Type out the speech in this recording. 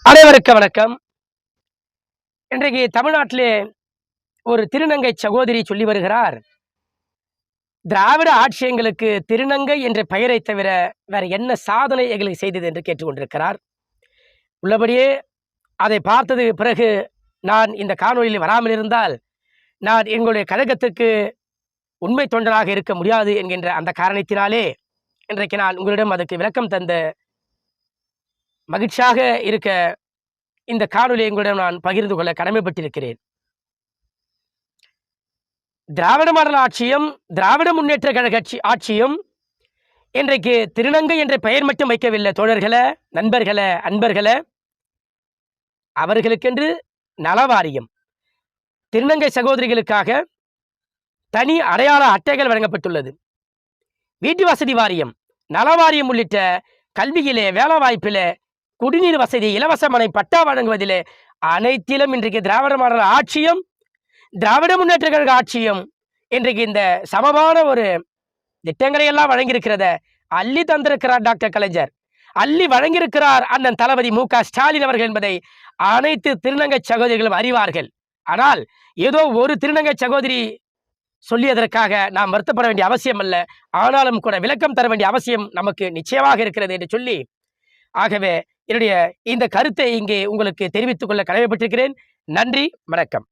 அனைவருக்கும் வணக்கம். இன்றைக்கு தமிழ்நாட்டிலே ஒரு திருநங்கை சகோதரி சொல்லி வருகிறார், திராவிட ஆட்சியங்களுக்கு திருநங்கை என்ற பெயரை தவிர வேற என்ன சாதனை எங்களுக்கு செய்தது என்று கேட்டுக்கொண்டிருக்கிறார். உள்ளபடியே அதை பார்த்தது பிறகு நான் இந்த காணொலியில் வராமல் இருந்தால் நான் எங்களுடைய கழகத்துக்கு உண்மை தொண்டராக இருக்க முடியாது என்கின்ற அந்த காரணத்தினாலே இன்றைக்கு நான் உங்களிடம் அதுக்கு விளக்கம் தந்த மகிழ்ச்சியாக இருக்க இந்த காணொலியை எங்களிடம் நான் பகிர்ந்து கொள்ள கடமைப்பட்டிருக்கிறேன். திராவிட மாடல் ஆட்சியும் திராவிட முன்னேற்ற கழக ஆட்சியும் இன்றைக்கு திருநங்கை என்ற பெயர் மட்டும் வைக்கவில்லை தோழர்களே, நண்பர்களே, அன்பர்களே. அவர்களுக்கென்று நலவாரியம், திருநங்கை சகோதரிகளுக்காக தனி அடையாள அட்டைகள் வழங்கப்பட்டுள்ளது. வீட்டு வசதி வாரியம், நலவாரியம் உள்ளிட்ட கல்வியிலே, வேலை வாய்ப்பிலே, குடிநீர் வசதி, இலவச மனை பட்டா வழங்குவதிலே அனைத்திலும் இன்றைக்கு திராவிட மாடல் ஆட்சியும் திராவிட முன்னேற்ற கழக ஆட்சியும் இன்றைக்கு இந்த சமமான ஒரு திட்டங்களை எல்லாம் வழங்கியிருக்கிறத அள்ளி தந்திருக்கிறார் டாக்டர் கலைஞர், அள்ளி வழங்கியிருக்கிறார் அண்ணன் தளபதி மு.க. ஸ்டாலின் அவர்கள் என்பதை அனைத்து திருநங்கை சகோதரிகளும் அறிவார்கள். ஆனால் ஏதோ ஒரு திருநங்கை சகோதரி சொல்லியதற்காக நாம் வருத்தப்பட வேண்டிய அவசியம் அல்ல. ஆனாலும் கூட விளக்கம் தர வேண்டிய அவசியம் நமக்கு நிச்சயமாக இருக்கிறது என்று சொல்லி, ஆகவே என்னுடைய இந்த கருத்தை இங்கே உங்களுக்கு தெரிவித்துக் கொள்ள கடமைப்பட்டிருக்கிறேன். நன்றி, வணக்கம்.